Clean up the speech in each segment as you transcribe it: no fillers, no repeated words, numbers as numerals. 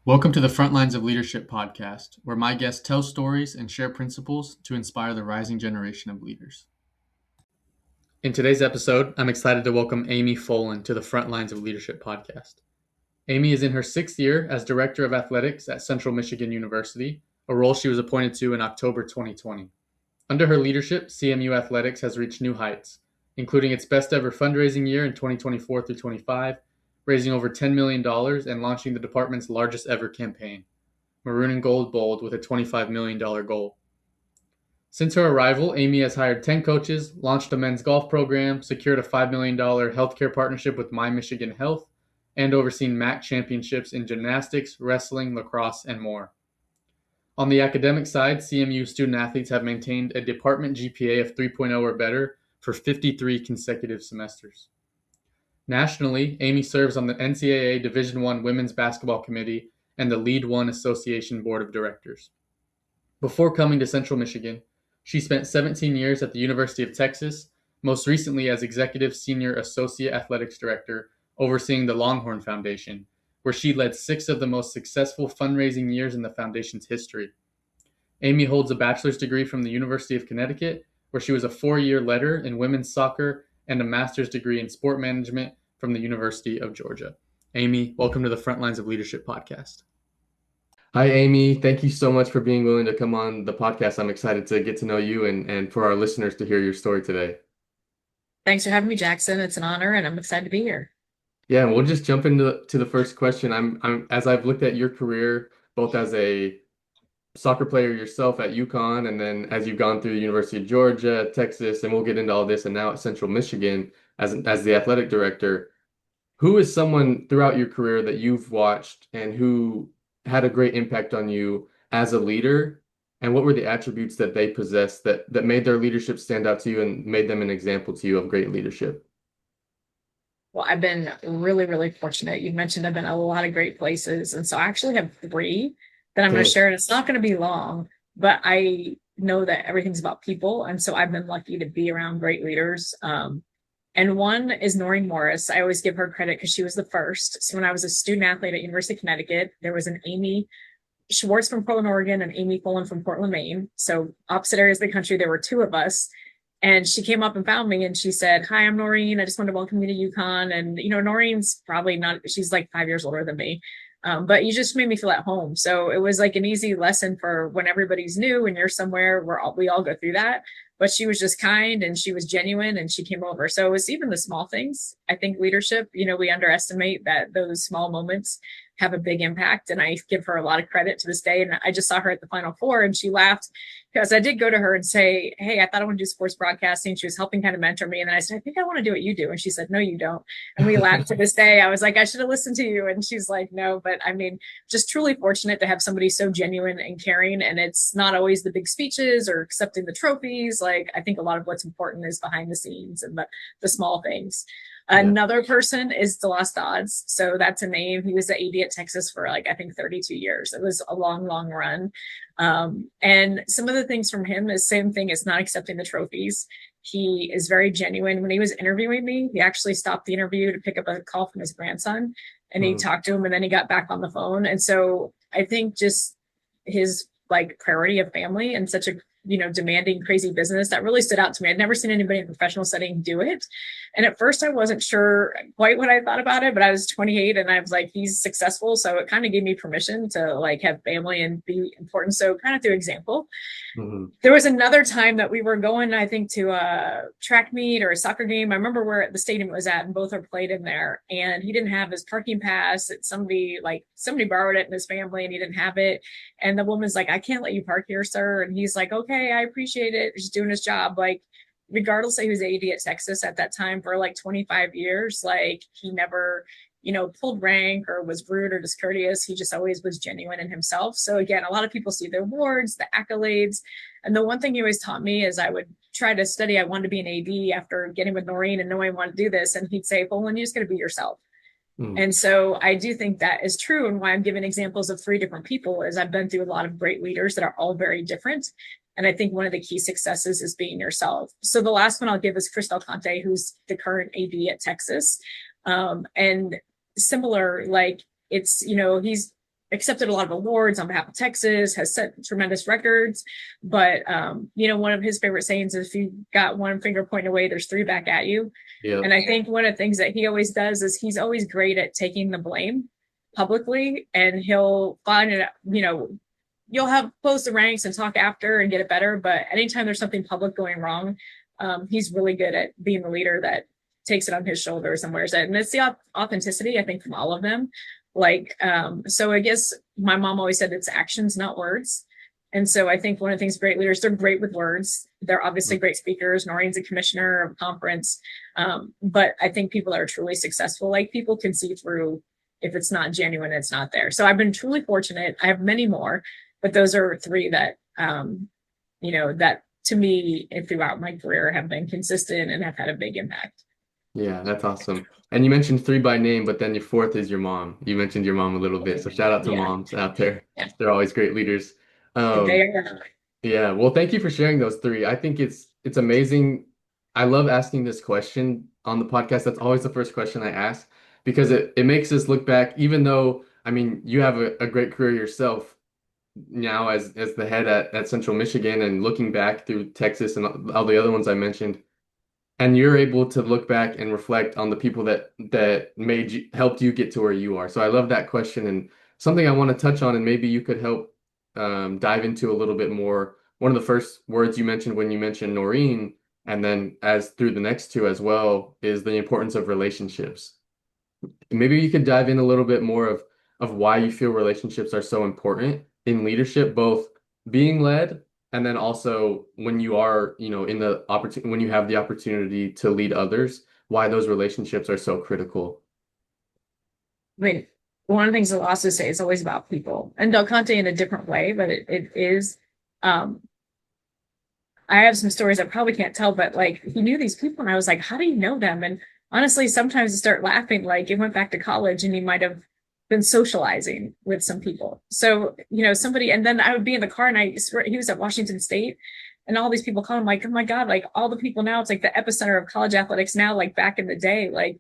Welcome to the Frontlines of Leadership podcast, where my guests tell stories and share principles to inspire the rising generation of leaders. In today's episode, I'm excited to welcome Amy Folan to the Frontlines of Leadership podcast. Amy is in her 6th year as Director of Athletics at Central Michigan University, a role she was appointed to in October 2020. Under her leadership, CMU Athletics has reached new heights, including its best ever fundraising year in 2024 through 25, raising over $10 million and launching the department's largest ever campaign, Maroon and Gold Bold, with a $25 million goal. Since her arrival, Amy has hired 10 coaches, launched a men's golf program, secured a $5 million healthcare partnership with My Michigan Health, and overseen MAC championships in gymnastics, wrestling, lacrosse, and more. On the academic side, CMU student athletes have maintained a department GPA of 3.0 or better for 53 consecutive semesters. Nationally, Amy serves on the NCAA Division I Women's Basketball Committee and the Lead One Association Board of Directors. Before coming to Central Michigan, she spent 17 years at the University of Texas, most recently as Executive Senior Associate Athletics Director, overseeing the Longhorn Foundation, where she led 6 of the most successful fundraising years in the foundation's history. Amy holds a bachelor's degree from the University of Connecticut, where she was a 4-year leader in women's soccer, and a master's degree in sport management from the University of Georgia. Amy, welcome to the Frontlines of Leadership podcast. Hi, Amy. Thank you so much for being willing to come on the podcast. I'm excited to get to know you and for our listeners to hear your story today. Thanks for having me, Jackson. It's an honor, and I'm excited to be here. Yeah, we'll just jump into the first question. I'm as I've looked at your career, both as a soccer player yourself at UConn, and then as you've gone through the University of Georgia, Texas, and we'll get into all this, and now at Central Michigan as the athletic director. Who is someone throughout your career that you've watched and who had a great impact on you as a leader? And what were the attributes that they possessed that made their leadership stand out to you and made them an example to you of great leadership? Well, I've been really, really fortunate. You mentioned I've been a lot of great places. And so I actually have 3 that I'm going to Okay. share. And it's not going to be long, but I know that everything's about people. And so I've been lucky to be around great leaders. And one is Noreen Morris. I always give her credit because she was the first. So when I was a student athlete at University of Connecticut, there was an Amy Schwartz from Portland, Oregon, and Amy Folan from Portland, Maine. So opposite areas of the country, there were 2 of us. And she came up and found me and she said, "Hi, I'm Noreen. I just want to welcome you to UConn." And, Noreen's probably not, she's like 5 years older than me. But you just made me feel at home. So it was like an easy lesson for when everybody's new and you're somewhere where we all go through that. But she was just kind and she was genuine and she came over. So it was even the small things. I think leadership, we underestimate that those small moments have a big impact. And I give her a lot of credit to this day. And I just saw her at the Final Four and she laughed because I did go to her and say, "Hey, I thought I want to do sports broadcasting." She was helping kind of mentor me. And then I said, "I think I want to do what you do." And she said, "No, you don't." And we laughed to this day. I was like, "I should have listened to you." And she's like, "No." But I mean, just truly fortunate to have somebody so genuine and caring. And it's not always the big speeches or accepting the trophies. Like, I think a lot of what's important is behind the scenes and the small things. Yeah. Another person is DeLoss Dodds. So that's a name. He was the AD at Texas for I think 32 years. It was a long, long run. And some of the things from him is same thing as not accepting the trophies. He is very genuine. When he was interviewing me, he actually stopped the interview to pick up a call from his grandson and he talked to him and then he got back on the phone. And so I think just his priority of family and such a demanding, crazy business that really stood out to me. I'd never seen anybody in a professional setting do it. And at first I wasn't sure quite what I thought about it, but I was 28 and I was like, he's successful. So it kind of gave me permission to have family and be important. So kind of through example. Mm-hmm. There was another time that we were going, I think, to a track meet or a soccer game. I remember where the stadium was at and both are played in there. And he didn't have his parking pass. Somebody borrowed it in his family and he didn't have it. And the woman's like, "I can't let you park here, sir." And he's like, "Okay, I appreciate it." He's doing his job. Regardless that he was AD at Texas at that time for 25 years, he never pulled rank or was rude or discourteous. He just always was genuine in himself. So again, a lot of people see the awards, the accolades. And the one thing he always taught me is I would try to study. I wanted to be an AD after getting with Noreen and knowing I wanted to do this. And he'd say, "Well, when you're just going to be yourself." Mm-hmm. And so I do think that is true. And why I'm giving examples of 3 different people is I've been through a lot of great leaders that are all very different. And I think one of the key successes is being yourself. So the last one I'll give is Chris Del Conte, who's the current AD at Texas. And similar, he's accepted a lot of awards on behalf of Texas, has set tremendous records. But one of his favorite sayings is if you got one finger pointing away, there's three back at you. Yep. And I think one of the things that he always does is he's always great at taking the blame publicly, and he'll find it, you'll have close the ranks and talk after and get it better. But anytime there's something public going wrong, he's really good at being the leader that takes it on his shoulders and wears it. And it's the authenticity, I think, from all of them. So I guess my mom always said it's actions, not words. And so I think one of the things great leaders, they're great with words. They're obviously great speakers. Noreen's a commissioner of a conference. But I think people that are truly successful, like people can see through if it's not genuine, it's not there. So I've been truly fortunate. I have many more, but those are three that, that to me throughout my career have been consistent and have had a big impact. Yeah, that's awesome. And you mentioned three by name, but then your fourth is your mom. You mentioned your mom a little bit. So shout out to moms out there. Yeah. They're always great leaders. They are. Yeah, well, thank you for sharing those three. I think it's amazing. I love asking this question on the podcast. That's always the first question I ask because it makes us look back, even though, I mean, you have a great career yourself now as the head at Central Michigan and looking back through Texas and all the other ones I mentioned. And you're able to look back and reflect on the people that helped you get to where you are. So I love that question and something I want to touch on, and maybe you could help dive into a little bit more. One of the first words you mentioned when you mentioned Noreen, and then as through the next two as well, is the importance of relationships. Maybe you could dive in a little bit more of why you feel relationships are so important in leadership, both being led and then also when you are, in the opportunity, when you have the opportunity to lead others, why those relationships are so critical. I mean, one of the things I'll also say is always about people, and Del Conte in a different way, but it is. I have some stories I probably can't tell, but like he knew these people, and I was like, how do you know them? And honestly, sometimes I start laughing, like he went back to college and he might have been socializing with some people. So, somebody, and then I would be in the car and he was at Washington State and all these people call him like, oh my God, like all the people now, it's like the epicenter of college athletics now, like back in the day, like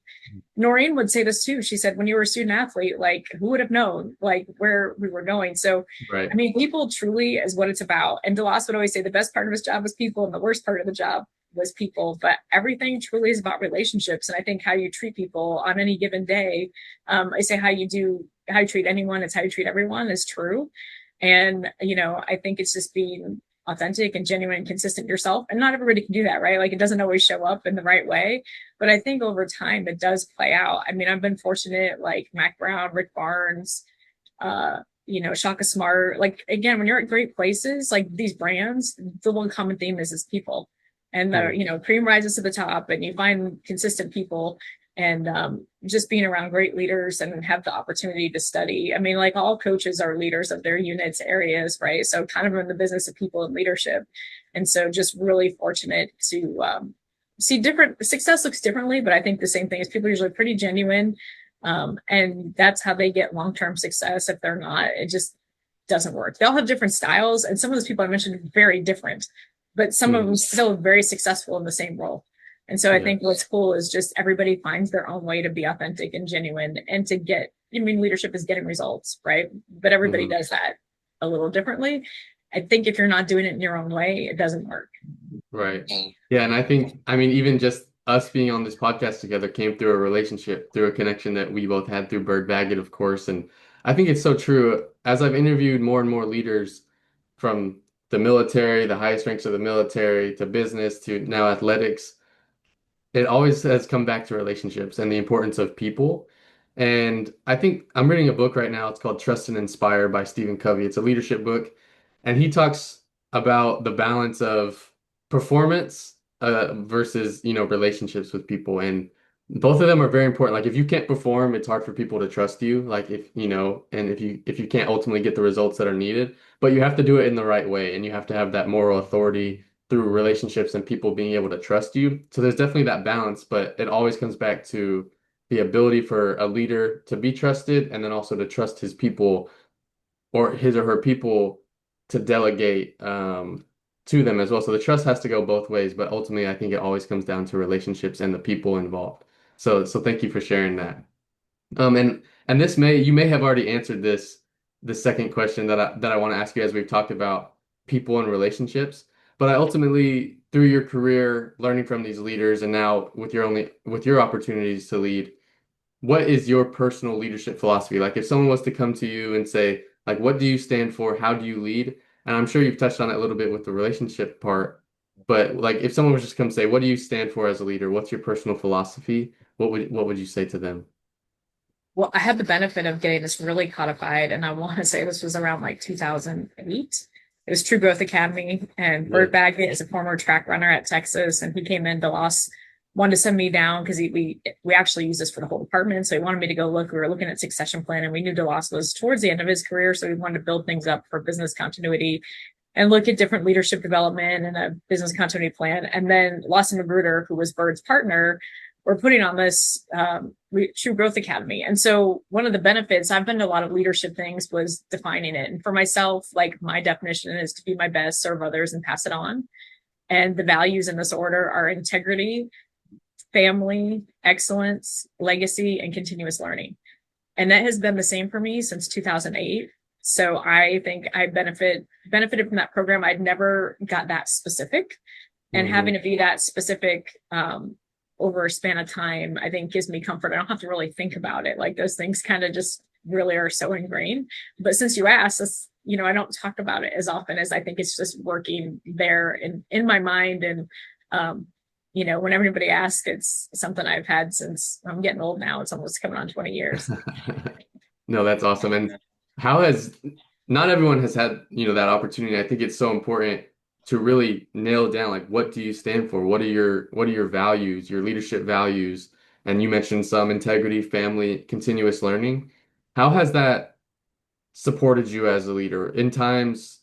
Noreen would say this too. She said, when you were a student athlete, like who would have known like where we were going? So, right. I mean, people truly is what it's about. And DeLoss would always say the best part of his job was people and the worst part of the job was people, but everything truly is about relationships. And I think how you treat people on any given day, I say how you treat anyone, it's how you treat everyone is true. And, I think it's just being authentic and genuine and consistent yourself. And not everybody can do that, right? Like it doesn't always show up in the right way, but I think over time it does play out. I mean, I've been fortunate, like Mac Brown, Rick Barnes, Shaka Smart, like again, when you're at great places, like these brands, the one common theme is people. And cream rises to the top and you find consistent people and just being around great leaders and have the opportunity to study. I mean, like all coaches are leaders of their units, areas, right? So kind of in the business of people and leadership. And so just really fortunate to see different success looks differently, but I think the same thing is people are usually pretty genuine. And that's how they get long-term success. If they're not, it just doesn't work. They all have different styles. And some of those people I mentioned are very different, but some of them still very successful in the same role. And so I think what's cool is just everybody finds their own way to be authentic and genuine and to leadership is getting results, right? But everybody does that a little differently. I think if you're not doing it in your own way, it doesn't work. Right. Yeah. And I think, even just us being on this podcast together came through a relationship, through a connection that we both had through Bird Baggett, of course. And I think it's so true. As I've interviewed more and more leaders from the military, the highest ranks of the military, to business, to now athletics, it always has come back to relationships and the importance of people. And I think I'm reading a book right now. It's called Trust and Inspire by Stephen Covey. It's a leadership book. And he talks about the balance of performance versus, relationships with people. And both of them are very important. Like if you can't perform, it's hard for people to trust you. Like and if you can't ultimately get the results that are needed, but you have to do it in the right way. And you have to have that moral authority through relationships and people being able to trust you. So there's definitely that balance, but it always comes back to the ability for a leader to be trusted and then also to trust his people or his or her people to delegate to them as well. So the trust has to go both ways, but ultimately I think it always comes down to relationships and the people involved. So thank you for sharing that. And you may have already answered this the second question that I want to ask you, as we've talked about people and relationships. But I ultimately, through your career, learning from these leaders, and now with your opportunities to lead, what is your personal leadership philosophy? Like if someone was to come to you and say, like, what do you stand for? How do you lead? And I'm sure you've touched on it a little bit with the relationship part, but like if someone was just come say, what do you stand for as a leader? What's your personal philosophy? What would you say to them? Well, I had the benefit of getting this really codified, and I want to say this was around like 2008. It was True Growth Academy, and Yeah. Bert Baggett is a former track runner at Texas, and he came in. DeLoss wanted to send me down because we actually use this for the whole department. So he wanted me to go look. We were looking at succession plan, and we knew DeLoss was towards the end of his career, so we wanted to build things up for business continuity and look at different leadership development and a business continuity plan. And then Lawson Magruder, who was Bird's partner, were putting on this True Growth Academy. And so one of the benefits, I've been to a lot of leadership things, was defining it. And for myself, like my definition is to be my best, serve others, and pass it on. And the values in this order are integrity, family, excellence, legacy, and continuous learning. And that has been the same for me since 2008. So I think I benefited from that program. I'd never got that specific, and Mhm. having to be that specific over a span of time, I think gives me comfort. I don't have to really think about it. Like those things kind of just really are so ingrained. But since you asked this, I don't talk about it as often, as I think it's just working there in my mind. And when everybody asks, it's something I've had since I'm getting old now. It's almost coming on 20 years. No, that's awesome. And how has not everyone has had, that opportunity. I think it's so important to really nail down like what do you stand for? What are your values, your leadership values? And you mentioned some integrity, family, continuous learning. How has that supported you as a leader in times?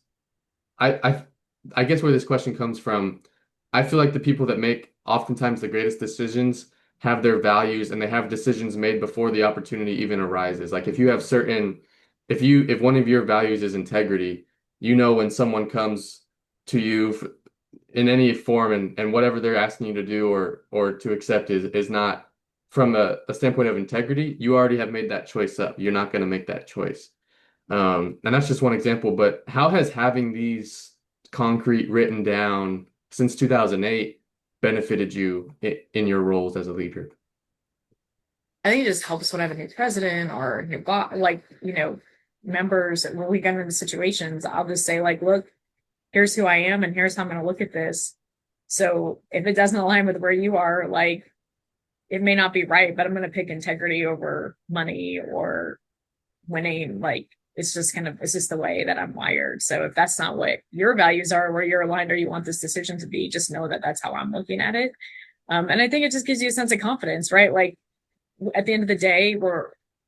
I I I guess where this question comes from, I feel like the people that make oftentimes the greatest decisions have their values and they have decisions made before the opportunity even arises. Like if one of your values is integrity, when someone comes to you in any form and whatever they're asking you to do or to accept is not from a standpoint of integrity, you already have made that choice up. You're not going to make that choice. And that's just one example, but how has having these concrete written down since 2008 benefited you in your roles as a leader? I think it just helps when I have a new president or new boss, members. When we get into situations, I'll just say, like, look, here's who I am and here's how I'm going to look at this. So if it doesn't align with where you are, like, it may not be right, but I'm going to pick integrity over money or winning. Like, it's just the way that I'm wired. So if that's not what your values are, where you're aligned, or you want this decision to be, just know that that's how I'm looking at it. And I think it just gives you a sense of confidence, right? Like at the end of the day,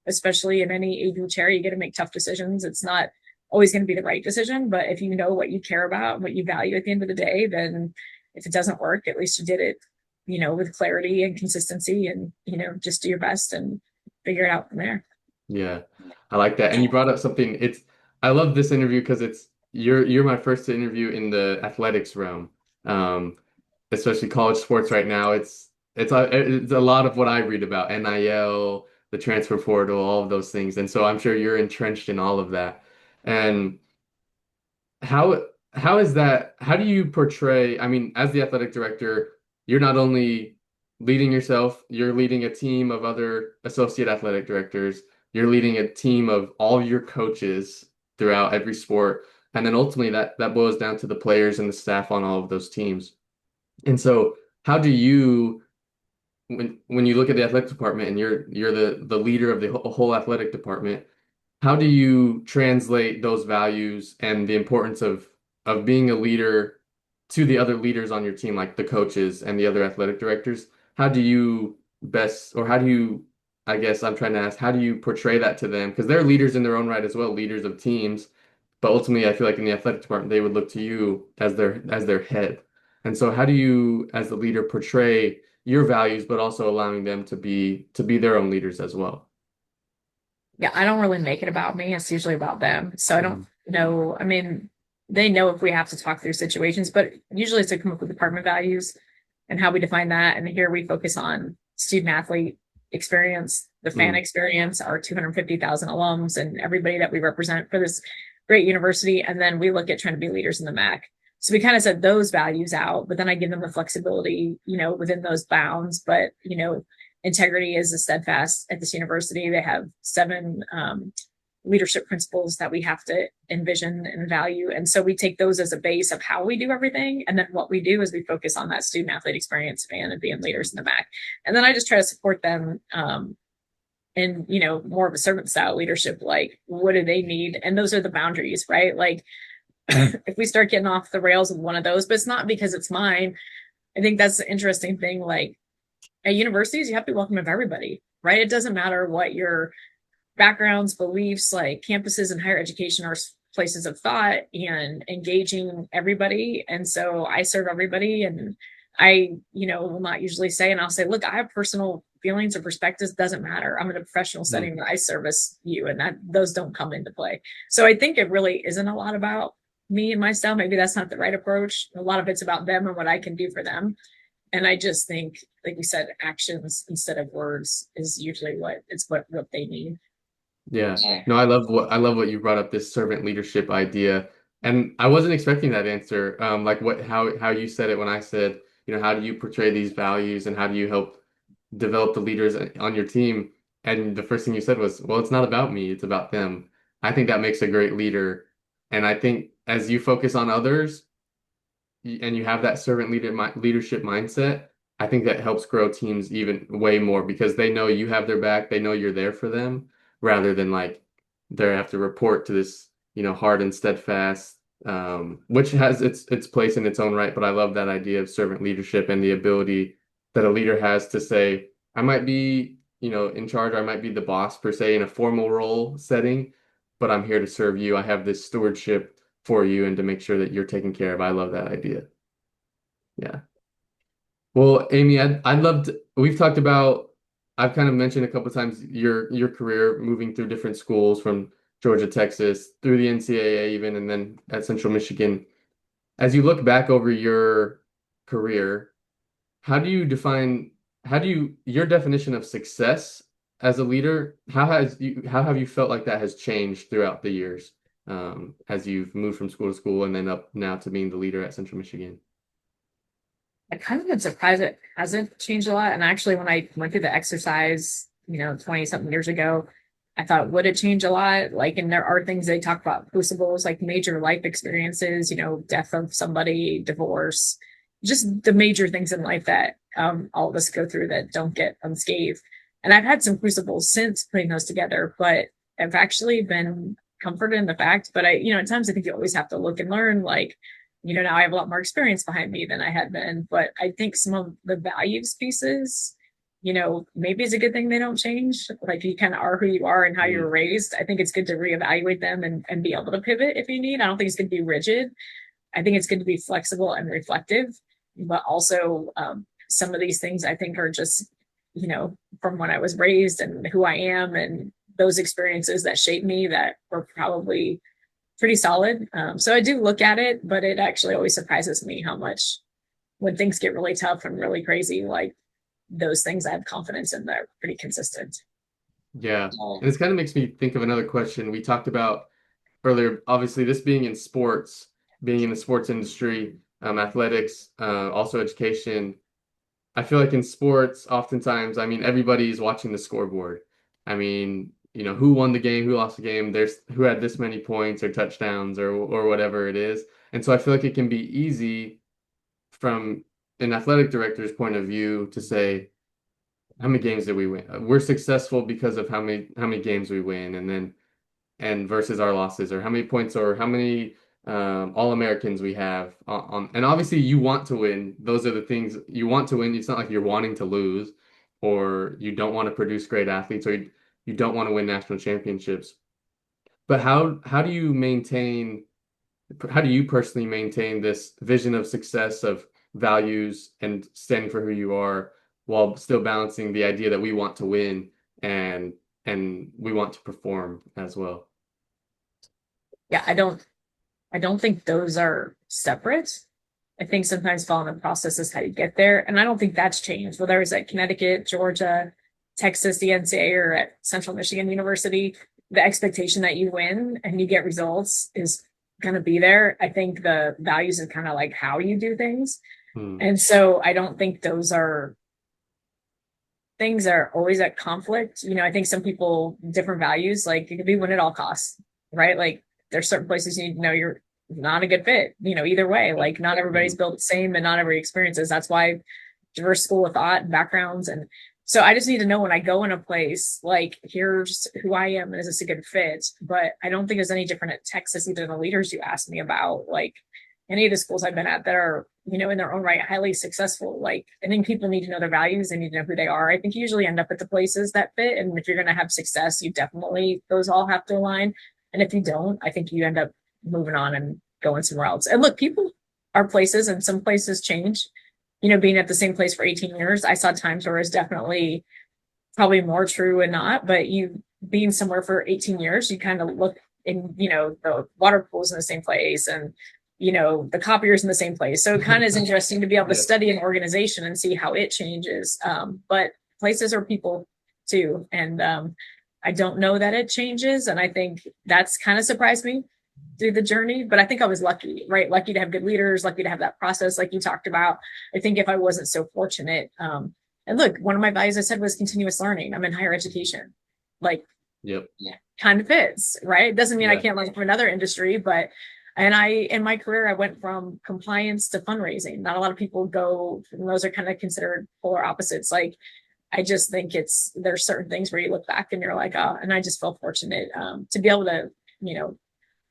especially in any AD chair, you get to make tough decisions. It's not always going to be the right decision, but if you know what you care about and what you value at the end of the day, then if it doesn't work, at least you did it, with clarity and consistency, and, just do your best and figure it out from there. Yeah, I like that. And you brought up something. I love this interview because you're my first interview in the athletics realm, um, especially college sports right now. It's a lot of what I read about, NIL, the transfer portal, all of those things. And so I'm sure you're entrenched in all of that. And how is that? How do you portray? I mean, as the athletic director, you're not only leading yourself, you're leading a team of other associate athletic directors, you're leading a team of all your coaches throughout every sport, and then ultimately that boils down to the players and the staff on all of those teams. And so, how do you when you look at the athletic department and you're the leader of the whole athletic department, how do you translate those values and the importance of being a leader to the other leaders on your team, like the coaches and the other athletic directors? How do you best, or how do you, I guess I'm trying to ask, how do you portray that to them? Because they're leaders in their own right as well, leaders of teams. But ultimately, I feel like in the athletic department, they would look to you as their head. And so how do you, as the leader, portray your values, but also allowing them to be their own leaders as well? Yeah, I don't really make it about me. It's usually about them. So I don't Mhm. know. I mean, they know if we have to talk through situations, but usually it's to come up with department values and how we define that. And here we focus on student athlete experience, the fan experience, our 250,000 alums and everybody that we represent for this great university. And then we look at trying to be leaders in the MAC. So we kind of set those values out, but then I give them the flexibility, within those bounds. But, integrity is a steadfast at this university. They have 7 leadership principles that we have to envision and value. And so we take those as a base of how we do everything. And then what we do is we focus on that student athlete experience fan and being leaders in the MAC. And then I just try to support them in, more of a servant style leadership. Like, what do they need? And those are the boundaries, right? Like, if we start getting off the rails with one of those, but it's not because it's mine. I think that's the interesting thing. Like, at universities, you have to be welcome of everybody, right? It doesn't matter what your backgrounds, beliefs, like campuses and higher education are places of thought and engaging everybody. And so I serve everybody. And I, will not usually say, and I'll say, look, I have personal feelings or perspectives. Doesn't matter. I'm in a professional setting where I service you, and that those don't come into play. So I think it really isn't a lot about me and my style. Maybe that's not the right approach. A lot of it's about them and what I can do for them. And I just think, like we said, actions instead of words is usually what they need. Yeah. No, I love what you brought up, this servant leadership idea. And I wasn't expecting that answer. Like how you said it when I said, how do you portray these values and how do you help develop the leaders on your team? And the first thing you said was, well, it's not about me, it's about them. I think that makes a great leader. And I think as you focus on others and you have that leadership mindset, I think that helps grow teams even way more because they know you have their back, they know you're there for them, rather than like they have to report to this, hard and steadfast, which has its place in its own right. But I love that idea of servant leadership and the ability that a leader has to say, I might be, in charge, I might be the boss per se in a formal role setting, but I'm here to serve you. I have this stewardship for you and to make sure that you're taken care of. I love that idea. Yeah. Well, Amy, I'd love to, we've talked about, I've kind of mentioned a couple of times your career moving through different schools from Georgia, Texas, through the NCAA even, and then at Central Michigan. As you look back over your career, your definition of success as a leader, how have you felt like that has changed throughout the years, as you've moved from school to school and then up now to being the leader at Central Michigan? I kind of been surprised it hasn't changed a lot. And actually, when I went through the exercise, 20 something years ago, I thought, would it change a lot? Like, and there are things they talk about, crucibles, like major life experiences, death of somebody, divorce, just the major things in life that all of us go through that don't get unscathed. And I've had some crucibles since putting those together, but I've actually been comforted in the fact, but at times I think you always have to look and learn, like, now I have a lot more experience behind me than I had been, but I think some of the values pieces, maybe it's a good thing they don't change. Like, you kind of are who you are and how you're raised. I think it's good to reevaluate them and be able to pivot if you need. I don't think it's going to be rigid. I think it's good to be flexible and reflective, but also some of these things I think are just, from when I was raised and who I am and those experiences that shaped me that were probably pretty solid. So I do look at it, but it actually always surprises me how much when things get really tough and really crazy, like those things I have confidence in, they're pretty consistent. Yeah. And this kind of makes me think of another question we talked about earlier. Obviously, this being in sports, being in the sports industry, athletics, also education. I feel like in sports, oftentimes, everybody's watching the scoreboard. Who won the game, who lost the game, who had this many points or touchdowns or whatever it is. And so I feel like it can be easy from an athletic director's point of view to say, how many games did we win? We're successful because of how many games we win, and versus our losses, or how many points or how many All-Americans we have and obviously you want to win. Those are the things you want to win. It's not like you're wanting to lose or you don't want to produce great athletes or you don't want to win national championships. But how do you personally maintain this vision of success, of values, and standing for who you are while still balancing the idea that we want to win and we want to perform as well? Yeah, I don't think those are separate. I think sometimes following the process is how you get there. And I don't think that's changed, whether it's at Connecticut, Georgia, Texas, the NCAA, or at Central Michigan University, the expectation that you win and you get results is going to be there. I think the values is kind of like how you do things. Hmm. And so I don't think those are things that are always at conflict. I think some people, different values, like it could be win at all costs, right? Like there's certain places you need to know you're not a good fit, either way. Like not everybody's built the same and not every experiences. That's why diverse school of thought and backgrounds. And so I just need to know when I go in a place, like, here's who I am and is this a good fit? But I don't think there's any different at Texas, either the leaders you asked me about, like any of the schools I've been at that are, in their own right, highly successful. Like, I think people need to know their values. They need to know who they are. I think you usually end up at the places that fit. And if you're going to have success, you definitely, those all have to align. And if you don't, I think you end up moving on and going somewhere else. And look, people are places and some places change. Being at the same place for 18 years, I saw times where it's definitely probably more true and not, but you being somewhere for 18 years, you kind of look in, the water pools in the same place and, the copiers in the same place. So it kind of is interesting to be able to study an organization and see how it changes. But places are people too. And I don't know that it changes. And I think that's kind of surprised me through the journey, but I think I was lucky, right? Lucky to have good leaders, lucky to have that process like you talked about. I think if I wasn't so fortunate, and look, one of my values I said was continuous learning. I'm in higher education. Like, Yep. Yeah, kind of fits, right? It doesn't mean I Yeah. can't learn from another industry, but in my career, I went from compliance to fundraising. Not a lot of people go, and those are kind of considered polar opposites. Like, I just think there's certain things where you look back and you're like, oh, and I just felt fortunate to be able to,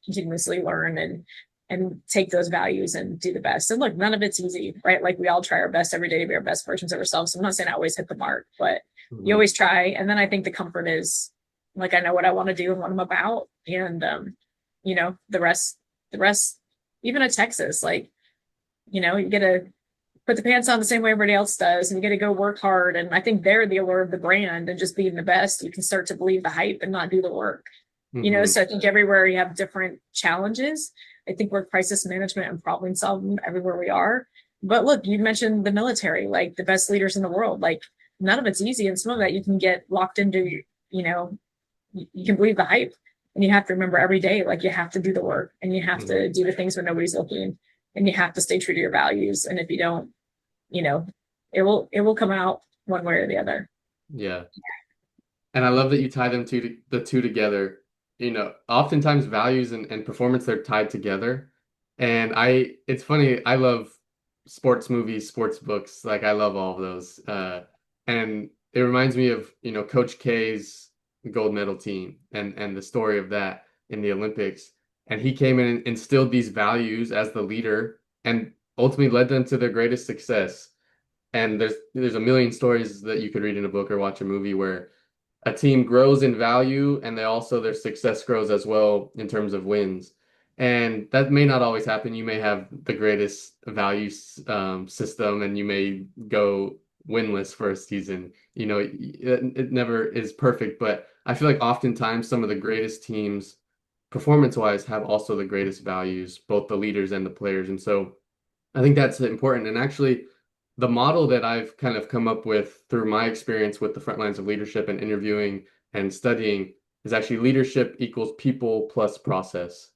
continuously learn and take those values and do the best. And look, none of it's easy, right? Like we all try our best every day to be our best versions of ourselves. So I'm not saying I always hit the mark, but you always try. And then I think the comfort is like, I know what I want to do and what I'm about. And, the rest, even at Texas, like, you get to put the pants on the same way everybody else does and you get to go work hard. And I think they're the allure of the brand and just being the best. You can start to believe the hype and not do the work. So I think everywhere you have different challenges. I think we're crisis management and problem solving everywhere we are. But look, you mentioned the military, like the best leaders in the world. Like none of it's easy. And some of that you can get locked into, you can believe the hype. And you have to remember every day, like you have to do the work and you have to do the things when nobody's looking and you have to stay true to your values. And if you don't, it will come out one way or the other. Yeah. And I love that you tie the two together. Oftentimes values and performance, they're tied together. And it's funny, I love sports movies, sports books, like I love all of those. And it reminds me of, Coach K's gold medal team and the story of that in the Olympics. And he came in and instilled these values as the leader and ultimately led them to their greatest success. And there's a million stories that you could read in a book or watch a movie where a team grows in value and their success grows as well in terms of wins. And that may not always happen. You may have the greatest value system and you may go winless for a season. It never is perfect, but I feel like oftentimes some of the greatest teams performance-wise have also the greatest values, both the leaders and the players. And so I think that's important. And actually, the model that I've kind of come up with through my experience with the front lines of leadership and interviewing and studying is actually leadership equals people plus process.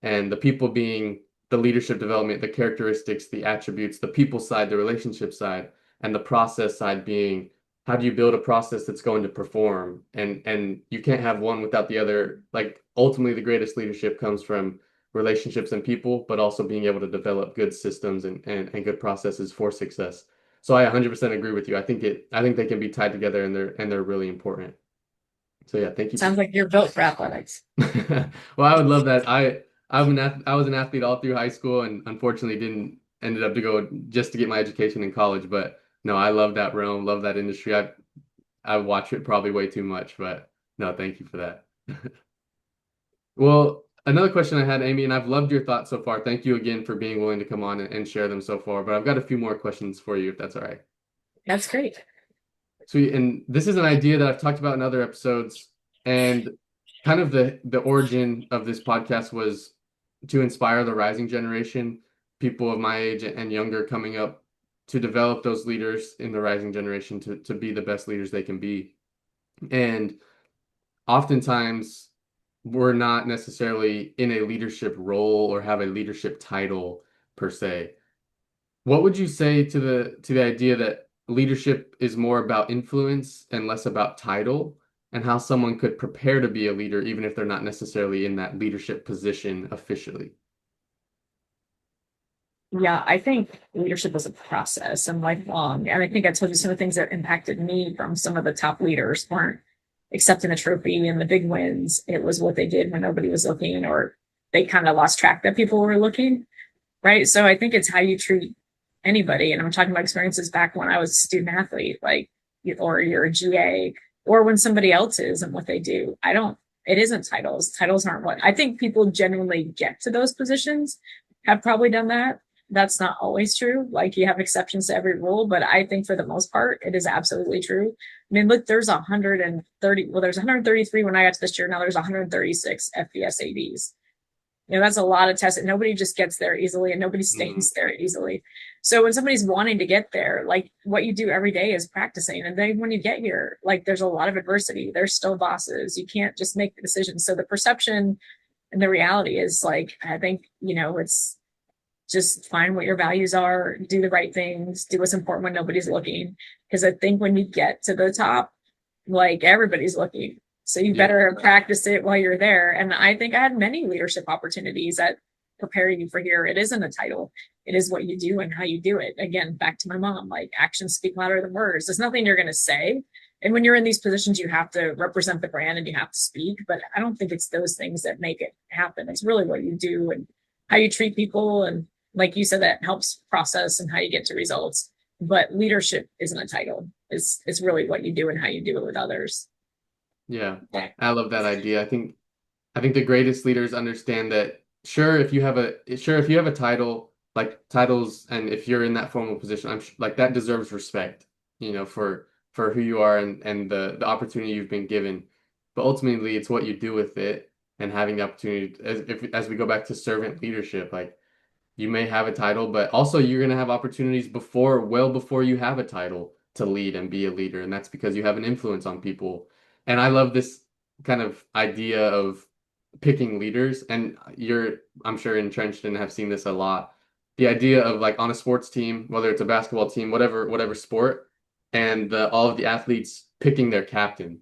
And the people being the leadership development, the characteristics, the attributes, the people side, the relationship side, and the process side being how do you build a process that's going to perform? And you can't have one without the other. Like ultimately the greatest leadership comes from relationships and people, but also being able to develop good systems and good processes for success. So I 100% agree with you. I think they can be tied together and they're really important. So yeah, thank you. Sounds like you're built for athletics. Well, I would love that. I was an athlete all through high school and unfortunately didn't ended up to go just to get my education in college, but no, I love that realm, love that industry. I watch it probably way too much, but no, thank you for that. Well, another question I had, Amy, and I've loved your thoughts so far. Thank you again for being willing to come on and share them so far. But I've got a few more questions for you, if that's all right. That's great. Sweet. And this is an idea that I've talked about in other episodes. And kind of the origin of this podcast was to inspire the rising generation, people of my age and younger coming up, to develop those leaders in the rising generation to be the best leaders they can be. And oftentimes we're not necessarily in a leadership role or have a leadership title per se. What would you say to the idea that leadership is more about influence and less about title, and how someone could prepare to be a leader even if they're not necessarily in that leadership position officially? Yeah, I think leadership is a process and lifelong. And I think I told you some of the things that impacted me from some of the top leaders weren't accepting the trophy and the big wins. It was what they did when nobody was looking, or they kind of lost track that people were looking. Right. So I think it's how you treat anybody. And I'm talking about experiences back when I was a student athlete, like, or you're a GA, or when somebody else is and what they do. It isn't titles. Titles aren't what I think people genuinely get to those positions have probably done that. That's not always true. Like, you have exceptions to every rule, but I think for the most part, it is absolutely true. I mean, look, there's 130, well, there's 133 when I got to this year. Now there's 136 FBS ADs. That's a lot of tests, and nobody just gets there easily, and nobody stays there easily. So when somebody's wanting to get there, like, what you do every day is practicing. And then when you get here, like, there's a lot of adversity. There's still bosses. You can't just make the decisions. So the perception and the reality is, like, I think, it's just find what your values are, do the right things, do what's important when nobody's looking. Because I think when you get to the top, like, everybody's looking. So you better practice it while you're there. And I think I had many leadership opportunities that prepare you for here. It isn't a title. It is what you do and how you do it. Again, back to my mom, like, actions speak louder than words. There's nothing you're going to say. And when you're in these positions, you have to represent the brand and you have to speak. But I don't think it's those things that make it happen. It's really what you do and how you treat people. And like you said, that helps process and how you get to results. But leadership isn't a title. It's really what you do and how you do it with others. Yeah, I love that idea. I think the greatest leaders understand that sure if you have a title, like titles, and if you're in that formal position, like that deserves respect, for who you are and the opportunity you've been given. But ultimately, it's what you do with it and having the opportunity as we go back to servant leadership, like, you may have a title, but also you're going to have opportunities well before you have a title to lead and be a leader. And that's because you have an influence on people. And I love this kind of idea of picking leaders. And I'm sure, entrenched and have seen this a lot. The idea of, like, on a sports team, whether it's a basketball team, whatever sport, and all of the athletes picking their captain.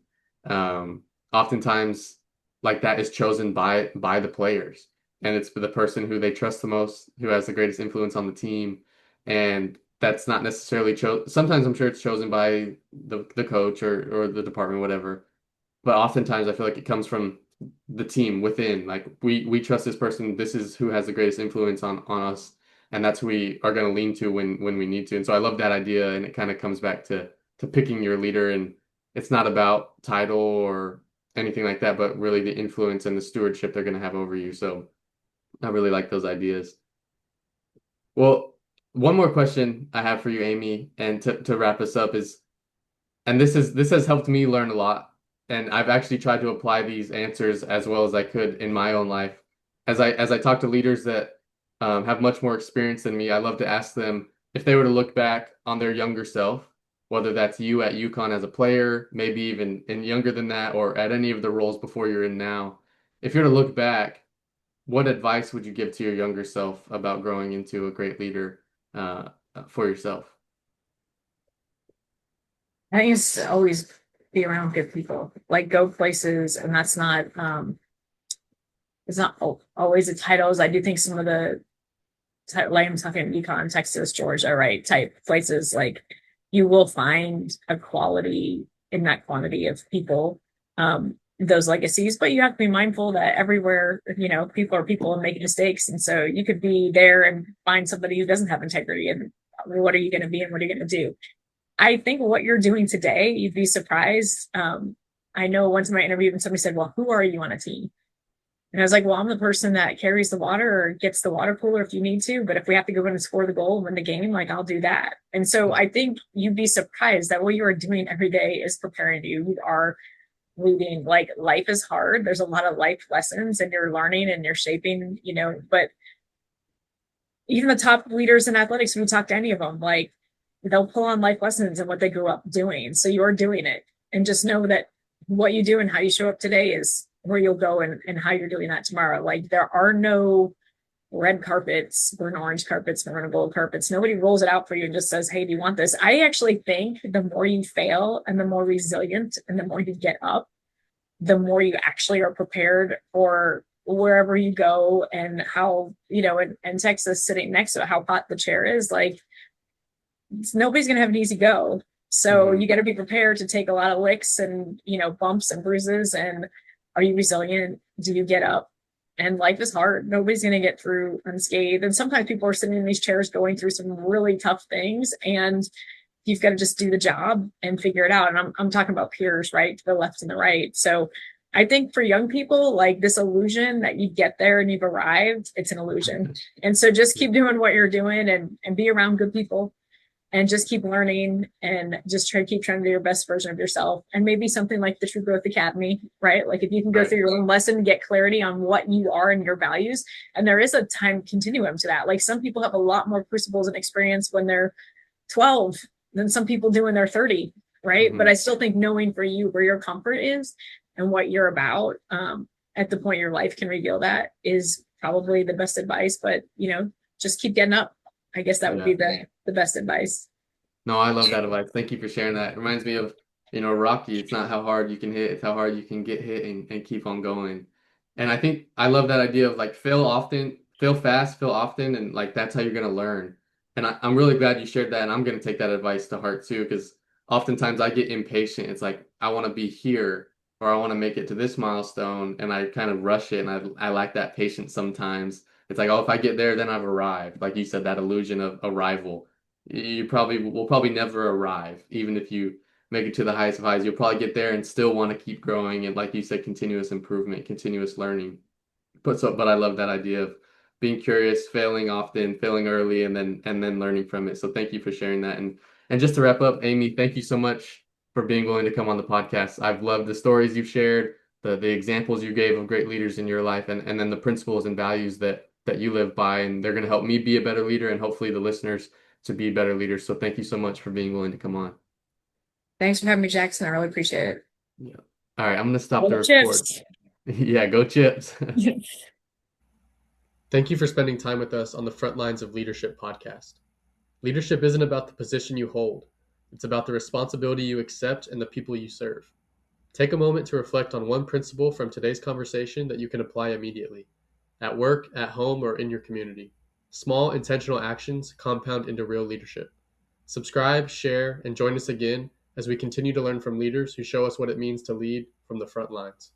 Oftentimes, like, that is chosen by the players, and it's the person who they trust the most, who has the greatest influence on the team. And that's not necessarily sometimes I'm sure it's chosen by the coach or the department, whatever. But oftentimes I feel like it comes from the team within. Like, we trust this person. This is who has the greatest influence on us, and that's who we are going to lean to when we need to. And so I love that idea, and it kind of comes back to picking your leader, and it's not about title or anything like that, but really the influence and the stewardship they're going to have over you. So I really like those ideas. Well, one more question I have for you, Amy, and to wrap us up is, and this has helped me learn a lot, and I've actually tried to apply these answers as well as I could in my own life. As I talk to leaders that have much more experience than me, I love to ask them if they were to look back on their younger self, whether that's you at UConn as a player, maybe even younger than that, or at any of the roles before you're in now. If you're to look back, what advice would you give to your younger self about growing into a great leader for yourself? I think it's always be around good people, like, go places. And that's not, it's not always the titles. I do think some of the, like, I'm talking UConn, Texas, Georgia, right, type places, like, you will find a quality in that quantity of people, those legacies. But you have to be mindful that everywhere, people are people and make mistakes. And so you could be there and find somebody who doesn't have integrity. And what are you going to be and what are you going to do? I think what you're doing today, you'd be surprised. I know once in my interview, when somebody said, well, who are you on a team? And I was like, well, I'm the person that carries the water or gets the water cooler if you need to. But if we have to go in and score the goal and win the game, like, I'll do that. And so I think you'd be surprised that what you are doing every day is preparing you. You are leading. Like, life is hard. There's a lot of life lessons and you're learning and you're shaping, but even the top leaders in athletics, when you talk to any of them, like, they'll pull on life lessons and what they grew up doing. So you're doing it. And just know that what you do and how you show up today is where you'll go and how you're doing that tomorrow. Like there are no red carpets, burn orange carpets, burn gold carpets. Nobody rolls it out for you and just says, hey, do you want this? I actually think the more you fail and the more resilient and the more you get up, the more you actually are prepared for wherever you go. And how, in Texas, sitting next to how hot the chair is, like nobody's going to have an easy go. So you got to be prepared to take a lot of licks and, bumps and bruises. And are you resilient? Do you get up? And life is hard. Nobody's going to get through unscathed. And sometimes people are sitting in these chairs going through some really tough things. And you've got to just do the job and figure it out. And I'm talking about peers, right? To the left and the right. So I think for young people, like this illusion that you get there and you've arrived, it's an illusion. And so just keep doing what you're doing and be around good people and just keep learning and just trying to do your best version of yourself. And maybe something like the True Growth Academy, right? Like if you can go through your own lesson, get clarity on what you are and your values. And there is a time continuum to that. Like some people have a lot more crucibles and experience when they're 12 than some people do when they're 30, right? But I still think knowing for you where your comfort is and what you're about at the point your life can reveal that is probably the best advice. But, just keep getting up. I guess that would be the best advice. No, I love that advice. Thank you for sharing that. It reminds me of, Rocky. It's not how hard you can hit, it's how hard you can get hit and keep on going. And I think I love that idea of like fail often, fail fast, fail often, and like that's how you're gonna learn. And I'm really glad you shared that, and I'm gonna take that advice to heart too, because oftentimes I get impatient. It's like I want to be here or I want to make it to this milestone, and I kind of rush it, and I lack that patience sometimes. It's like, oh, if I get there, then I've arrived. Like you said, that illusion of arrival. You probably will probably never arrive, even if you make it to the highest of highs. You'll probably get there and still want to keep growing, and like you said, continuous improvement, continuous learning. But I love that idea of being curious, failing often, failing early, and then learning from it. So thank you for sharing that. And just to wrap up, Amy, thank you so much for being willing to come on the podcast. I've loved the stories you've shared, the examples you gave of great leaders in your life, and then the principles and values that you live by, and they're going to help me be a better leader and hopefully the listeners to be better leaders. So thank you so much for being willing to come on. Thanks for having me, Jackson. I really appreciate it. Yeah. All right, I'm going to stop the record. Chips. Yeah, go Chips. Thank you for spending time with us on the Front Lines of Leadership podcast. Leadership isn't about the position you hold. It's about the responsibility you accept and the people you serve. Take a moment to reflect on one principle from today's conversation that you can apply immediately, at work, at home, or in your community. Small, intentional actions compound into real leadership. Subscribe, share, and join us again as we continue to learn from leaders who show us what it means to lead from the front lines.